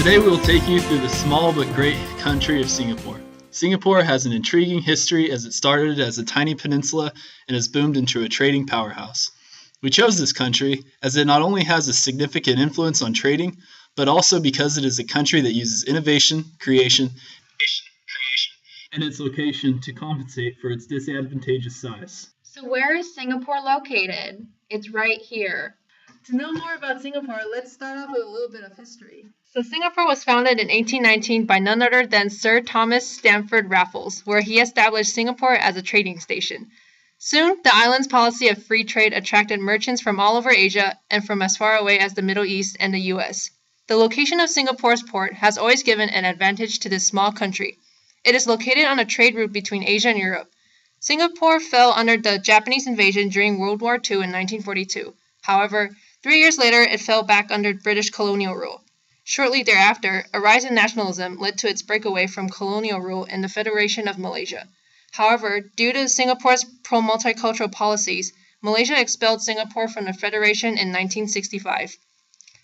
Today we will take you through the small but great country of Singapore. Singapore has an intriguing history as it started as a tiny peninsula and has boomed into a trading powerhouse. We chose this country as it not only has a significant influence on trading, but also because it is a country that uses innovation, creation, and its location to compensate for its disadvantageous size. So where is Singapore located? It's right here. To know more about Singapore, let's start off with a little bit of history. So Singapore was founded in 1819 by none other than Sir Thomas Stamford Raffles, where he established Singapore as a trading station. Soon, the island's policy of free trade attracted merchants from all over Asia and from as far away as the Middle East and the US. The location of Singapore's port has always given an advantage to this small country. It is located on a trade route between Asia and Europe. Singapore fell under the Japanese invasion during World War II in 1942. However, 3 years later, it fell back under British colonial rule. Shortly thereafter, a rise in nationalism led to its breakaway from colonial rule in the Federation of Malaysia. However, due to Singapore's pro-multicultural policies, Malaysia expelled Singapore from the Federation in 1965.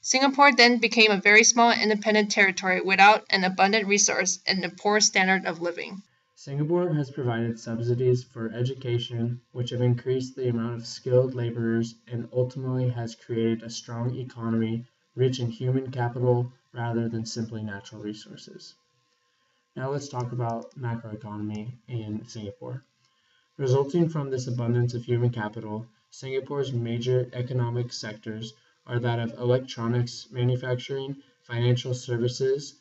Singapore then became a very small independent territory without an abundant resource and a poor standard of living. Singapore has provided subsidies for education, which have increased the amount of skilled laborers and ultimately has created a strong economy rich in human capital rather than simply natural resources. Now let's talk about macroeconomy in Singapore. Resulting from this abundance of human capital, Singapore's major economic sectors are that of electronics manufacturing, financial services,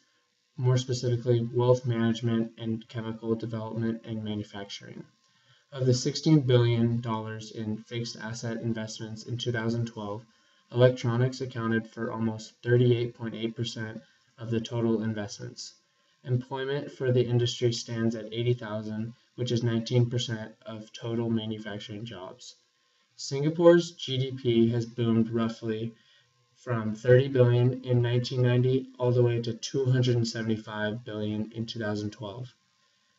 more specifically wealth management, and chemical development and manufacturing. Of the $16 billion in fixed asset investments in 2012, electronics accounted for almost 38.8% of the total investments. Employment for the industry stands at 80,000, which is 19% of total manufacturing jobs. Singapore's GDP has boomed roughly from 30 billion in 1990 all the way to 275 billion in 2012.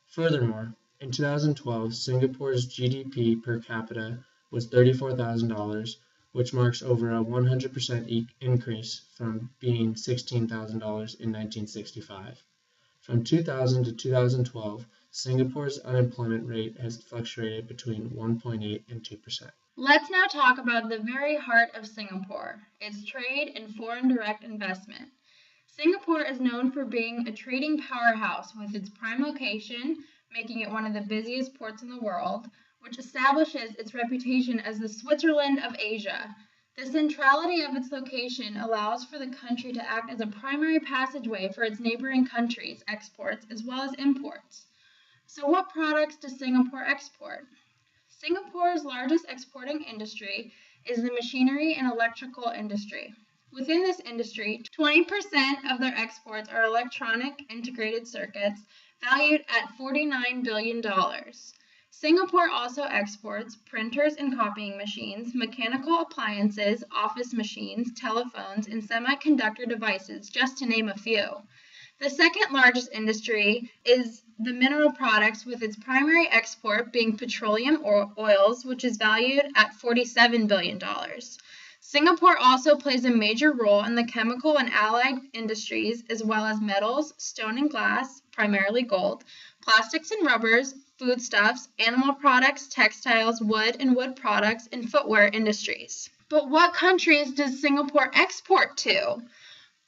Furthermore, in 2012, Singapore's GDP per capita was $34,000, which marks over a 100% increase from being $16,000 in 1965. From 2000 to 2012, Singapore's unemployment rate has fluctuated between 1.8 and 2%. Let's now talk about the very heart of Singapore, its trade and foreign direct investment. Singapore is known for being a trading powerhouse with its prime location, making it one of the busiest ports in the world, which establishes its reputation as the Switzerland of Asia. The centrality of its location allows for the country to act as a primary passageway for its neighboring countries' exports as well as imports. So what products does Singapore export? Singapore's largest exporting industry is the machinery and electrical industry. Within this industry, 20% of their exports are electronic integrated circuits, valued at $49 billion. Singapore also exports printers and copying machines, mechanical appliances, office machines, telephones, and semiconductor devices, just to name a few. The second largest industry is the mineral products, with its primary export being petroleum oils, which is valued at $47 billion. Singapore also plays a major role in the chemical and allied industries, as well as metals, stone and glass, primarily gold, plastics and rubbers, foodstuffs, animal products, textiles, wood and wood products, and footwear industries. But what countries does Singapore export to?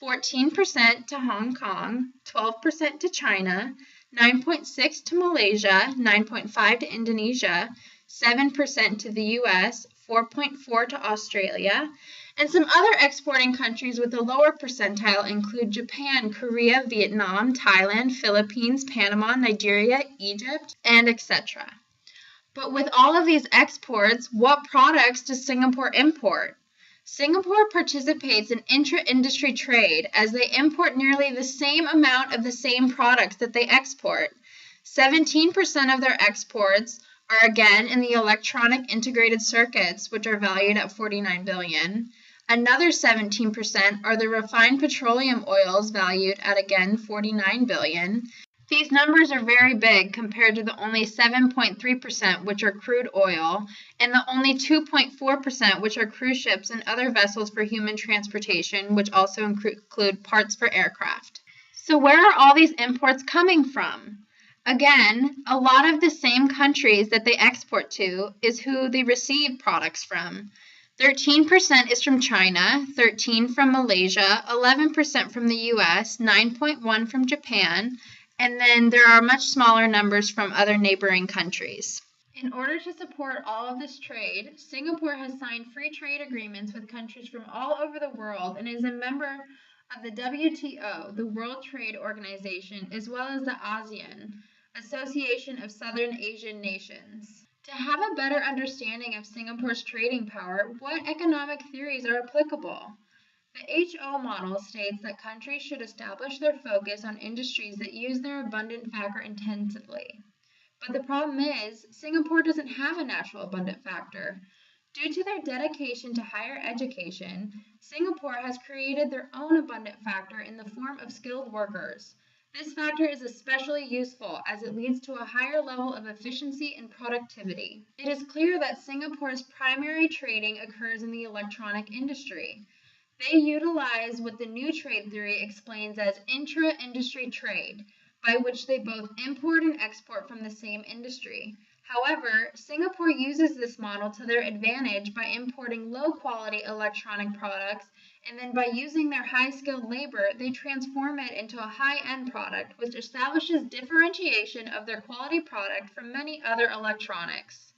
14% to Hong Kong, 12% to China, 9.6% to Malaysia, 9.5% to Indonesia, 7% to the US, 4.4% to Australia, and some other exporting countries with a lower percentile include Japan, Korea, Vietnam, Thailand, Philippines, Panama, Nigeria, Egypt, and etc. But with all of these exports, what products does Singapore import? Singapore participates in intra-industry trade as they import nearly the same amount of the same products that they export. 17% of their exports are again in the electronic integrated circuits, which are valued at $49 billion. Another 17% are the refined petroleum oils, valued at again $49 billion. These numbers are very big compared to the only 7.3% which are crude oil and the only 2.4% which are cruise ships and other vessels for human transportation, which also include parts for aircraft. So where are all these imports coming from? Again, a lot of the same countries that they export to is who they receive products from. 13% is from China, 13% from Malaysia, 11% from the US, 9.1% from Japan, and then there are much smaller numbers from other neighboring countries. In order to support all of this trade, Singapore has signed free trade agreements with countries from all over the world and is a member of the WTO, the World Trade Organization, as well as the ASEAN, Association of Southern Asian Nations. To have a better understanding of Singapore's trading power, what economic theories are applicable? The HO model states that countries should establish their focus on industries that use their abundant factor intensively. But the problem is, Singapore doesn't have a natural abundant factor. Due to their dedication to higher education, Singapore has created their own abundant factor in the form of skilled workers. This factor is especially useful as it leads to a higher level of efficiency and productivity. It is clear that Singapore's primary trading occurs in the electronic industry. They utilize what the new trade theory explains as intra-industry trade, by which they both import and export from the same industry. However, Singapore uses this model to their advantage by importing low-quality electronic products, and then by using their high-skilled labor, they transform it into a high-end product, which establishes differentiation of their quality product from many other electronics.